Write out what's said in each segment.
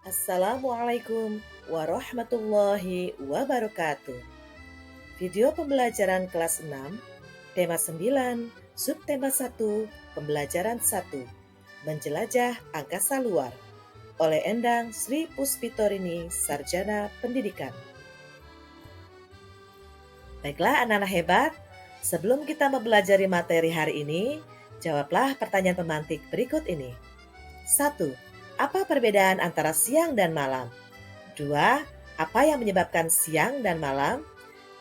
Assalamualaikum warahmatullahi wabarakatuh. Video pembelajaran kelas 6, tema 9, subtema 1, pembelajaran 1, menjelajah angkasa luar, oleh Endang Sri Puspitorini, Sarjana Pendidikan. Baiklah anak-anak hebat, sebelum kita mempelajari materi hari ini, jawablah pertanyaan pemantik berikut ini. 1. Apa perbedaan antara siang dan malam? 2. Apa yang menyebabkan siang dan malam?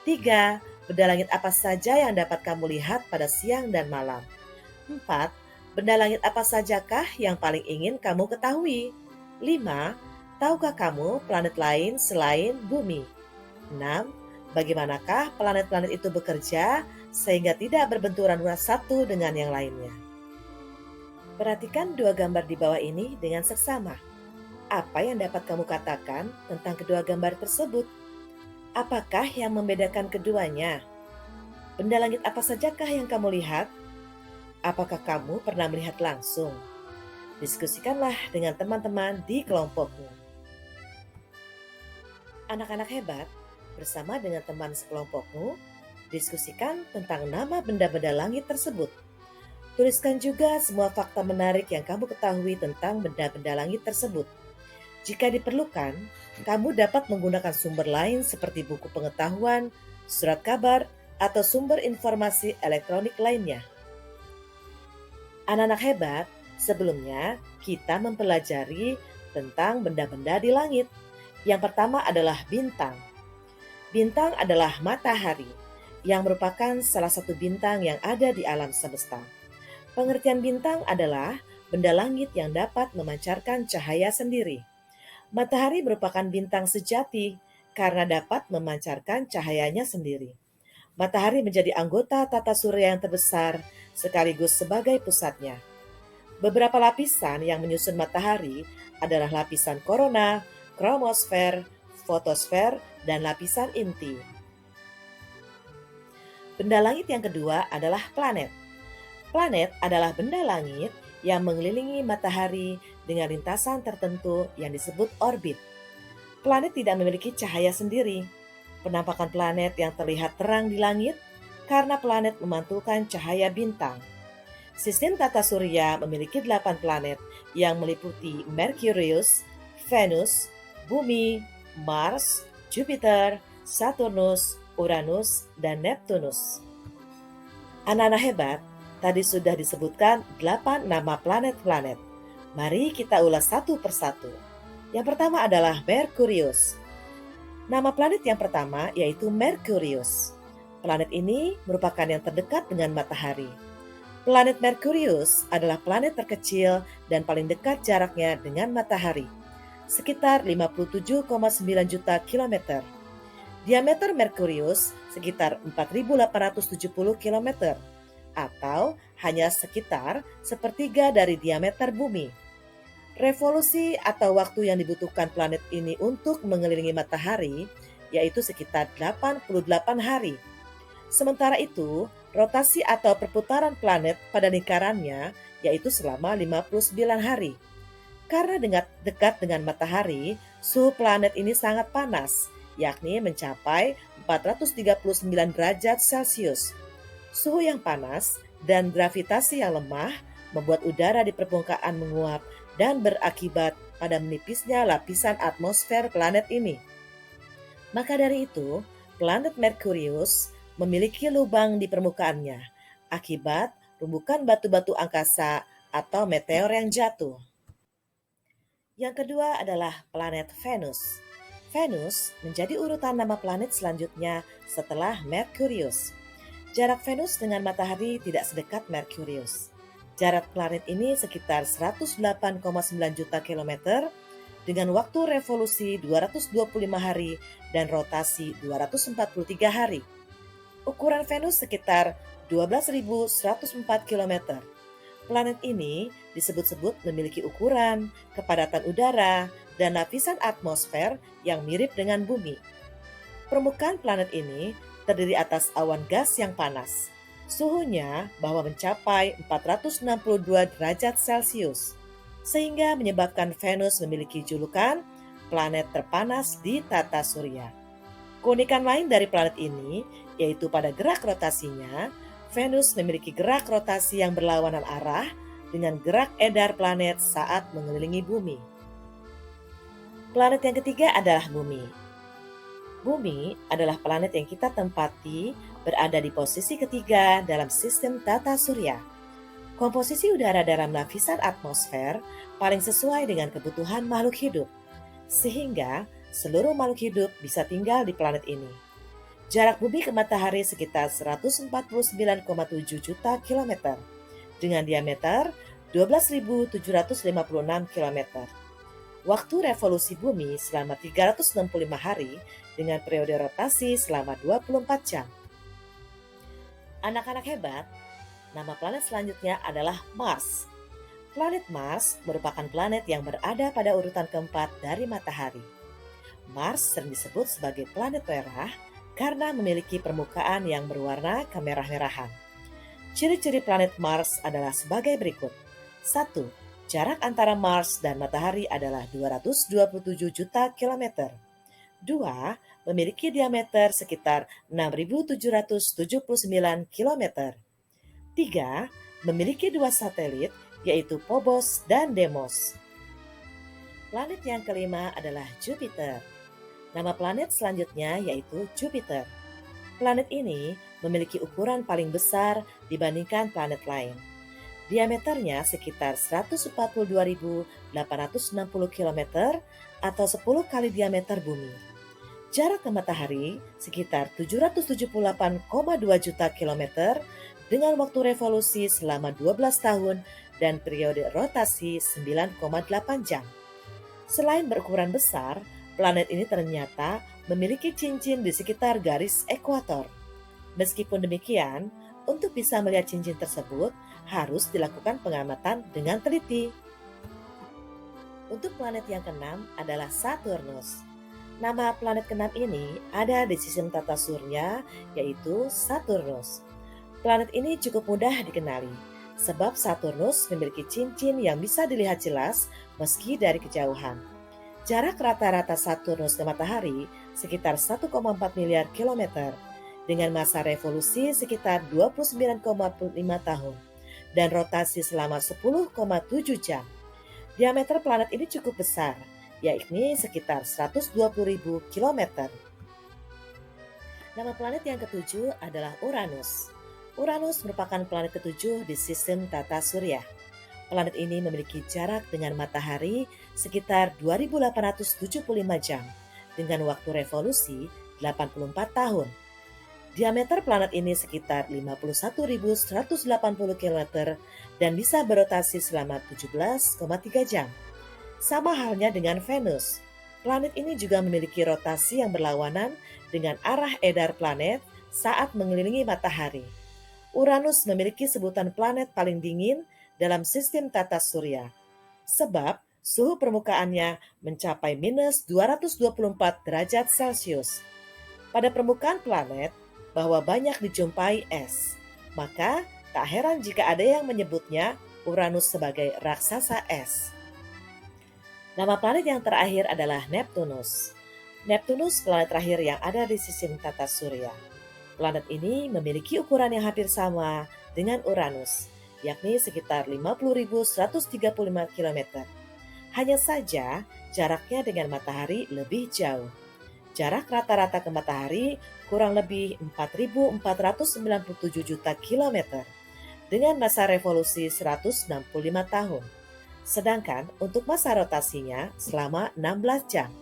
3. Benda langit apa saja yang dapat kamu lihat pada siang dan malam? 4. Benda langit apa sajakah yang paling ingin kamu ketahui? 5. Tahukah kamu planet lain selain Bumi? 6. Bagaimanakah planet-planet itu bekerja sehingga tidak berbenturan satu dengan yang lainnya? Perhatikan dua gambar di bawah ini dengan seksama. Apa yang dapat kamu katakan tentang kedua gambar tersebut? Apakah yang membedakan keduanya? Benda langit apa sajakah yang kamu lihat? Apakah kamu pernah melihat langsung? Diskusikanlah dengan teman-teman di kelompokmu. Anak-anak hebat, bersama dengan teman sekelompokmu, diskusikan tentang nama benda-benda langit tersebut. Tuliskan juga semua fakta menarik yang kamu ketahui tentang benda-benda langit tersebut. Jika diperlukan, kamu dapat menggunakan sumber lain seperti buku pengetahuan, surat kabar, atau sumber informasi elektronik lainnya. Anak-anak hebat, sebelumnya kita mempelajari tentang benda-benda di langit. Yang pertama adalah bintang. Bintang adalah matahari, yang merupakan salah satu bintang yang ada di alam semesta. Pengertian bintang adalah benda langit yang dapat memancarkan cahaya sendiri. Matahari merupakan bintang sejati karena dapat memancarkan cahayanya sendiri. Matahari menjadi anggota tata surya yang terbesar sekaligus sebagai pusatnya. Beberapa lapisan yang menyusun matahari adalah lapisan korona, kromosfer, fotosfer, dan lapisan inti. Benda langit yang kedua adalah planet. Planet adalah benda langit yang mengelilingi matahari dengan lintasan tertentu yang disebut orbit. Planet tidak memiliki cahaya sendiri. Penampakan planet yang terlihat terang di langit karena planet memantulkan cahaya bintang. Sistem tata surya memiliki 8 planet yang meliputi Merkurius, Venus, Bumi, Mars, Jupiter, Saturnus, Uranus, dan Neptunus. Anak-anak hebat, tadi sudah disebutkan 8 nama planet-planet. Mari kita ulas satu persatu. Yang pertama adalah Merkurius. Nama planet yang pertama yaitu Merkurius. Planet ini merupakan yang terdekat dengan matahari. Planet Merkurius adalah planet terkecil dan paling dekat jaraknya dengan matahari, sekitar 57,9 juta kilometer. Diameter Merkurius sekitar 4.870 kilometer, atau hanya sekitar sepertiga dari diameter bumi. Revolusi atau waktu yang dibutuhkan planet ini untuk mengelilingi matahari yaitu sekitar 88 hari. Sementara itu, rotasi atau perputaran planet pada lingkarannya yaitu selama 59 hari. Karena dekat dengan matahari, suhu planet ini sangat panas, yakni mencapai 439 derajat Celcius. Suhu yang panas dan gravitasi yang lemah membuat udara di permukaan menguap dan berakibat pada menipisnya lapisan atmosfer planet ini. Maka dari itu, planet Merkurius memiliki lubang di permukaannya akibat rumbukan batu-batu angkasa atau meteor yang jatuh. Yang kedua adalah planet Venus. Venus menjadi urutan nama planet selanjutnya setelah Merkurius. Jarak Venus dengan matahari tidak sedekat Merkurius. Jarak planet ini sekitar 108,9 juta kilometer dengan waktu revolusi 225 hari dan rotasi 243 hari. Ukuran Venus sekitar 12.104 kilometer. Planet ini disebut-sebut memiliki ukuran, kepadatan udara, dan lapisan atmosfer yang mirip dengan bumi. Permukaan planet ini terdiri atas awan gas yang panas. Suhunya bahwa mencapai 462 derajat Celcius, sehingga menyebabkan Venus memiliki julukan planet terpanas di tata surya. Keunikan lain dari planet ini yaitu pada gerak rotasinya, Venus memiliki gerak rotasi yang berlawanan arah dengan gerak edar planet saat mengelilingi bumi. Planet yang ketiga adalah Bumi. Bumi adalah planet yang kita tempati berada di posisi ketiga dalam sistem tata surya. Komposisi udara dalam lapisan atmosfer paling sesuai dengan kebutuhan makhluk hidup, sehingga seluruh makhluk hidup bisa tinggal di planet ini. Jarak bumi ke matahari sekitar 149,7 juta kilometer, dengan diameter 12.756 kilometer. Waktu revolusi bumi selama 365 hari dengan periode rotasi selama 24 jam. Anak-anak hebat, nama planet selanjutnya adalah Mars. Planet Mars merupakan planet yang berada pada urutan keempat dari matahari. Mars sering disebut sebagai planet merah karena memiliki permukaan yang berwarna kemerah-merahan. Ciri-ciri planet Mars adalah sebagai berikut. 1. Jarak antara Mars dan matahari adalah 227 juta kilometer. 2. Memiliki diameter sekitar 6.779 kilometer. 3. Memiliki dua satelit, yaitu Phobos dan Deimos. Planet yang kelima adalah Jupiter. Nama planet selanjutnya yaitu Jupiter. Planet ini memiliki ukuran paling besar dibandingkan planet lain. Diameternya sekitar 142.860 km atau 10 kali diameter bumi. Jarak ke matahari sekitar 778,2 juta kilometer dengan waktu revolusi selama 12 tahun dan periode rotasi 9,8 jam. Selain berukuran besar, planet ini ternyata memiliki cincin di sekitar garis ekuator. Meskipun demikian, untuk bisa melihat cincin tersebut harus dilakukan pengamatan dengan teliti. Untuk planet yang keenam adalah Saturnus. Nama planet keenam ini ada di sistem tata surya yaitu Saturnus. Planet ini cukup mudah dikenali, sebab Saturnus memiliki cincin yang bisa dilihat jelas meski dari kejauhan. Jarak rata-rata Saturnus ke matahari sekitar 1,4 miliar kilometer, dengan masa revolusi sekitar 29,5 tahun, dan rotasi selama 10,7 jam. Diameter planet ini cukup besar, yakni sekitar 120.000 kilometer. Nama planet yang ketujuh adalah Uranus. Uranus merupakan planet ketujuh di sistem tata surya. Planet ini memiliki jarak dengan matahari sekitar 2.875 jam dengan waktu revolusi 84 tahun. Diameter planet ini sekitar 51.180 km dan bisa berotasi selama 17,3 jam. Sama halnya dengan Venus. Planet ini juga memiliki rotasi yang berlawanan dengan arah edar planet saat mengelilingi matahari. Uranus memiliki sebutan planet paling dingin dalam sistem tata surya, sebab suhu permukaannya mencapai minus 224 derajat Celcius. Pada permukaan planet, bahwa banyak dijumpai es, maka tak heran jika ada yang menyebutnya Uranus sebagai raksasa es. Nama planet yang terakhir adalah Neptunus. Neptunus planet terakhir yang ada di sistem tata surya. Planet ini memiliki ukuran yang hampir sama dengan Uranus, yakni sekitar 50.135 km. Hanya saja jaraknya dengan matahari lebih jauh. Jarak rata-rata ke matahari kurang lebih 4.497 juta kilometer dengan masa revolusi 165 tahun. Sedangkan untuk masa rotasinya selama 16 jam.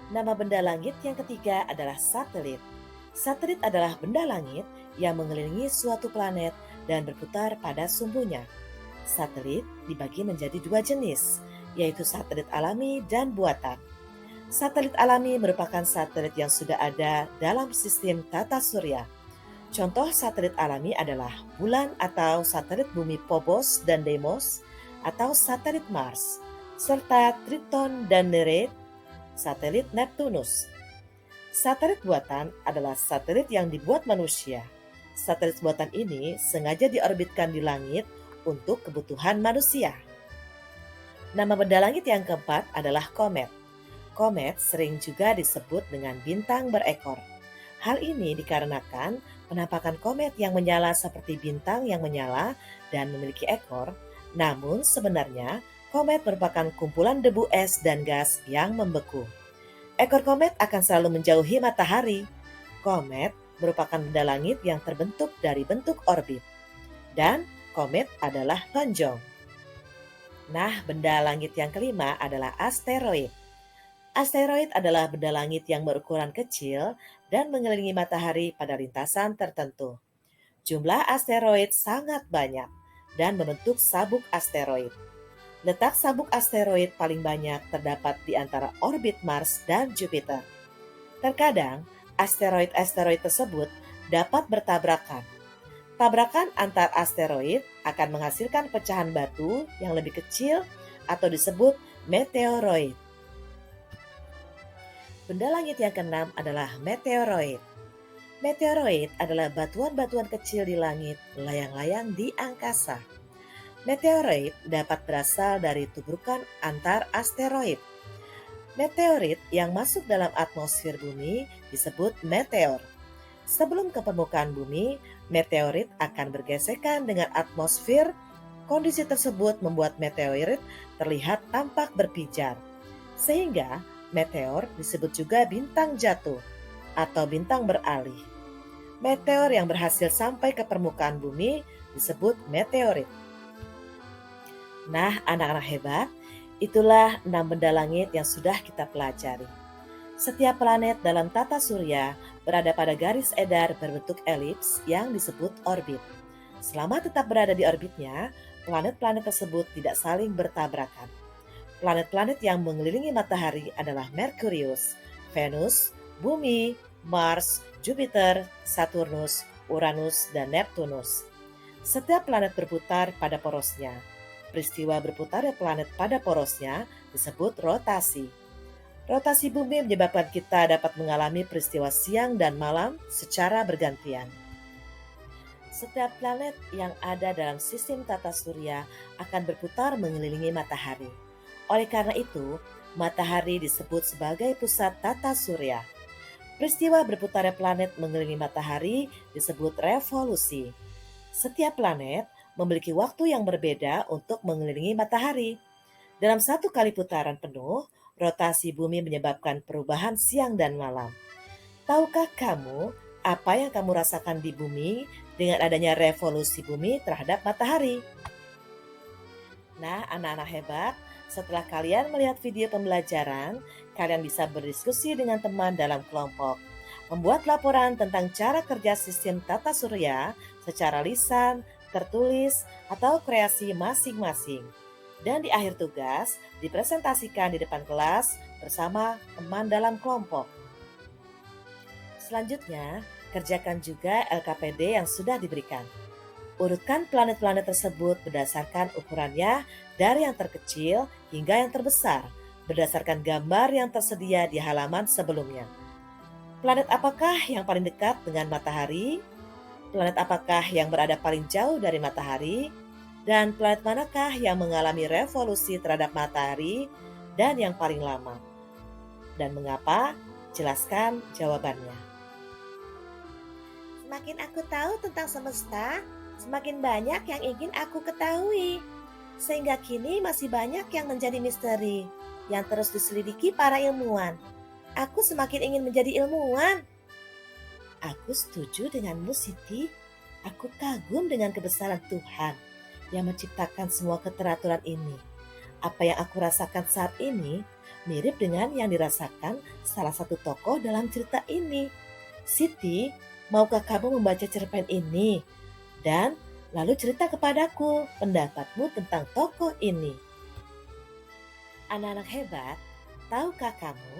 Nama benda langit yang ketiga adalah satelit. Satelit adalah benda langit yang mengelilingi suatu planet dan berputar pada sumbunya. Satelit dibagi menjadi dua jenis, yaitu satelit alami dan buatan. Satelit alami merupakan satelit yang sudah ada dalam sistem tata surya. Contoh satelit alami adalah bulan atau satelit bumi Phobos dan Deimos, atau satelit Mars, serta Triton dan Nereid, satelit Neptunus. Satelit buatan adalah satelit yang dibuat manusia. Satelit buatan ini sengaja diorbitkan di langit untuk kebutuhan manusia. Nama benda langit yang keempat adalah komet. Komet sering juga disebut dengan bintang berekor. Hal ini dikarenakan penampakan komet yang menyala seperti bintang yang menyala dan memiliki ekor, namun sebenarnya komet merupakan kumpulan debu es dan gas yang membeku. Ekor komet akan selalu menjauhi matahari. Komet merupakan benda langit yang terbentuk dari bentuk orbit, dan komet adalah lonjong. Nah, benda langit yang kelima adalah asteroid. Asteroid adalah benda langit yang berukuran kecil dan mengelilingi matahari pada lintasan tertentu. Jumlah asteroid sangat banyak dan membentuk sabuk asteroid. Letak sabuk asteroid paling banyak terdapat di antara orbit Mars dan Jupiter. Terkadang, asteroid-asteroid tersebut dapat bertabrakan. Tabrakan antar asteroid akan menghasilkan pecahan batu yang lebih kecil atau disebut meteoroid. Benda langit yang keenam adalah meteoroid. Meteoroid adalah batuan-batuan kecil di langit, melayang-layang di angkasa. Meteoroid dapat berasal dari tubrukan antar asteroid. Meteorit yang masuk dalam atmosfer bumi disebut meteor. Sebelum ke permukaan bumi, meteorit akan bergesekan dengan atmosfer. Kondisi tersebut membuat meteorit terlihat tampak berpijar, sehingga meteor disebut juga bintang jatuh atau bintang beralih. Meteor yang berhasil sampai ke permukaan bumi disebut meteorit. Nah, anak-anak hebat, itulah 6 benda langit yang sudah kita pelajari. Setiap planet dalam tata surya berada pada garis edar berbentuk elips yang disebut orbit. Selama tetap berada di orbitnya, planet-planet tersebut tidak saling bertabrakan. Planet-planet yang mengelilingi matahari adalah Merkurius, Venus, Bumi, Mars, Jupiter, Saturnus, Uranus, dan Neptunus. Setiap planet berputar pada porosnya. Peristiwa berputarnya planet pada porosnya disebut rotasi. Rotasi bumi menyebabkan kita dapat mengalami peristiwa siang dan malam secara bergantian. Setiap planet yang ada dalam sistem tata surya akan berputar mengelilingi matahari. Oleh karena itu, matahari disebut sebagai pusat tata surya. Peristiwa berputarnya planet mengelilingi matahari disebut revolusi. Setiap planet memiliki waktu yang berbeda untuk mengelilingi matahari. Dalam satu kali putaran penuh, rotasi bumi menyebabkan perubahan siang dan malam. Tahukah kamu apa yang kamu rasakan di bumi dengan adanya revolusi bumi terhadap matahari? Nah, anak-anak hebat, setelah kalian melihat video pembelajaran, kalian bisa berdiskusi dengan teman dalam kelompok. Membuat laporan tentang cara kerja sistem tata surya secara lisan, tertulis, atau kreasi masing-masing. Dan di akhir tugas, dipresentasikan di depan kelas bersama teman dalam kelompok. Selanjutnya, kerjakan juga LKPD yang sudah diberikan. Urutkan planet-planet tersebut berdasarkan ukurannya dari yang terkecil hingga yang terbesar, berdasarkan gambar yang tersedia di halaman sebelumnya. Planet apakah yang paling dekat dengan matahari? Planet apakah yang berada paling jauh dari matahari? Dan planet manakah yang mengalami revolusi terhadap matahari dan yang paling lama? Dan mengapa? Jelaskan jawabannya. Semakin aku tahu tentang semesta, semakin banyak yang ingin aku ketahui. Sehingga kini masih banyak yang menjadi misteri, yang terus diselidiki para ilmuwan. Aku semakin ingin menjadi ilmuwan. Aku setuju denganmu, Siti. Aku kagum dengan kebesaran Tuhan yang menciptakan semua keteraturan ini. Apa yang aku rasakan saat ini mirip dengan yang dirasakan salah satu tokoh dalam cerita ini. Siti, maukah kamu membaca cerpen ini? Dan lalu cerita kepadaku pendapatmu tentang tokoh ini. Anak-anak hebat, tahukah kamu?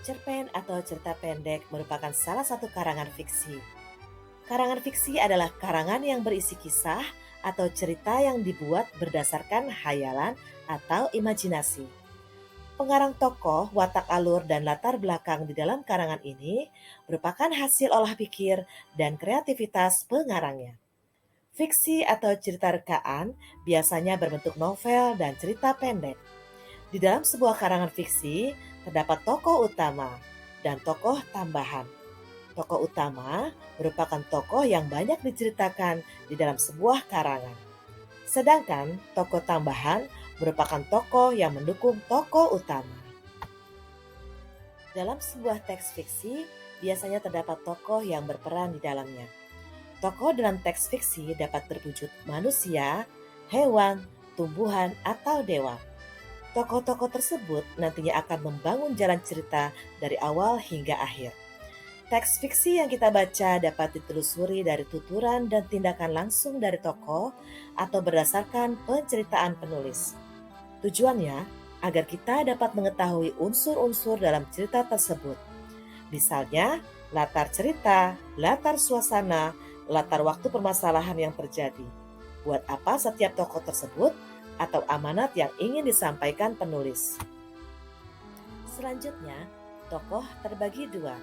Cerpen atau cerita pendek merupakan salah satu karangan fiksi. Karangan fiksi adalah karangan yang berisi kisah atau cerita yang dibuat berdasarkan hayalan atau imajinasi. Pengarang tokoh, watak alur, dan latar belakang di dalam karangan ini merupakan hasil olah pikir dan kreativitas pengarangnya. Fiksi atau cerita rekaan biasanya berbentuk novel dan cerita pendek. Di dalam sebuah karangan fiksi, terdapat tokoh utama dan tokoh tambahan. Tokoh utama merupakan tokoh yang banyak diceritakan di dalam sebuah karangan. Sedangkan tokoh tambahan merupakan tokoh yang mendukung tokoh utama. Dalam sebuah teks fiksi, biasanya terdapat tokoh yang berperan di dalamnya. Tokoh dalam teks fiksi dapat berwujud manusia, hewan, tumbuhan, atau dewa. Tokoh-tokoh tersebut nantinya akan membangun jalan cerita dari awal hingga akhir. Teks fiksi yang kita baca dapat ditelusuri dari tuturan dan tindakan langsung dari tokoh atau berdasarkan penceritaan penulis. Tujuannya agar kita dapat mengetahui unsur-unsur dalam cerita tersebut. Misalnya, latar cerita, latar suasana, latar waktu permasalahan yang terjadi. Buat apa setiap tokoh tersebut atau amanat yang ingin disampaikan penulis. Selanjutnya, tokoh terbagi dua.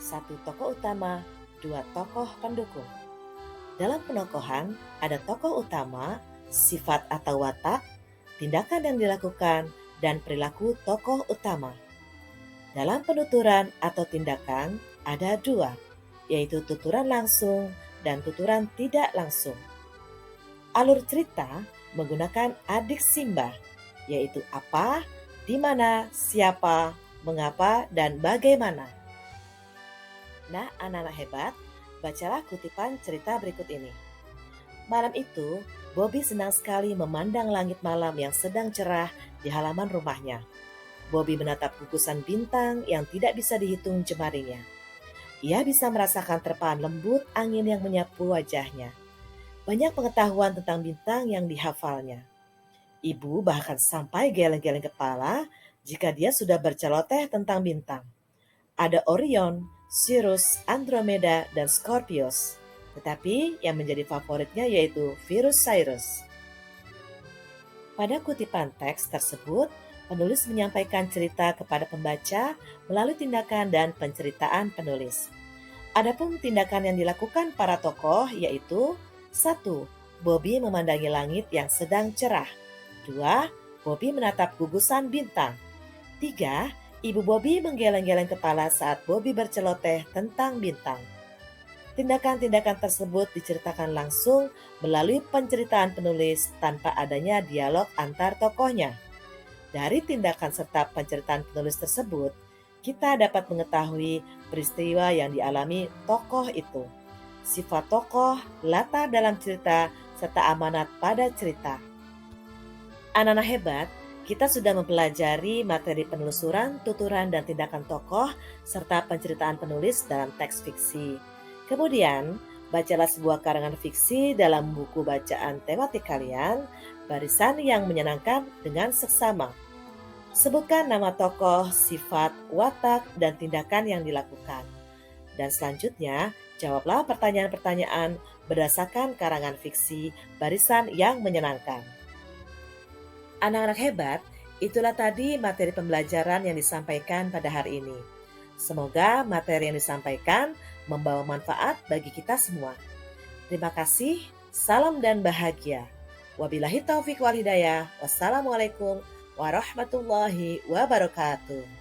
Satu tokoh utama, dua tokoh pendukung. Dalam penokohan, ada tokoh utama, sifat atau watak, tindakan yang dilakukan, dan perilaku tokoh utama. Dalam penuturan atau tindakan, ada dua, yaitu tuturan langsung dan tuturan tidak langsung. Alur cerita menggunakan adik simbah, yaitu apa, di mana, siapa, mengapa, dan bagaimana. Nah, anak-anak hebat, bacalah kutipan cerita berikut ini. Malam itu, Bobby senang sekali memandang langit malam yang sedang cerah di halaman rumahnya. Bobby menatap gugusan bintang yang tidak bisa dihitung jemarinya. Ia bisa merasakan terpaan lembut angin yang menyapu wajahnya. Banyak pengetahuan tentang bintang yang dihafalnya. Ibu bahkan sampai geleng-geleng kepala jika dia sudah berceloteh tentang bintang. Ada Orion, Sirius, Andromeda, dan Scorpius. Tetapi yang menjadi favoritnya yaitu Virus-Sirius. Pada kutipan teks tersebut, penulis menyampaikan cerita kepada pembaca melalui tindakan dan penceritaan penulis. Adapun tindakan yang dilakukan para tokoh yaitu 1. Bobby memandangi langit yang sedang cerah. 2. Bobby menatap gugusan bintang. 3. Ibu Bobby menggeleng-geleng kepala saat Bobby berceloteh tentang bintang. Tindakan-tindakan tersebut diceritakan langsung melalui penceritaan penulis tanpa adanya dialog antar tokohnya. Dari tindakan serta penceritaan penulis tersebut, kita dapat mengetahui peristiwa yang dialami tokoh itu, sifat tokoh, latar dalam cerita, serta amanat pada cerita. Anak-anak hebat, kita sudah mempelajari materi penelusuran, tuturan, dan tindakan tokoh, serta penceritaan penulis dalam teks fiksi. Kemudian, bacalah sebuah karangan fiksi dalam buku bacaan tematik kalian, barisan yang menyenangkan dengan seksama. Sebutkan nama tokoh, sifat, watak, dan tindakan yang dilakukan. Dan selanjutnya, jawablah pertanyaan-pertanyaan berdasarkan karangan fiksi, barisan yang menyenangkan. Anak-anak hebat, itulah tadi materi pembelajaran yang disampaikan pada hari ini. Semoga materi yang disampaikan membawa manfaat bagi kita semua. Terima kasih, salam dan bahagia. Wabillahi taufiq wal hidayah. Wassalamualaikum warahmatullahi wabarakatuh.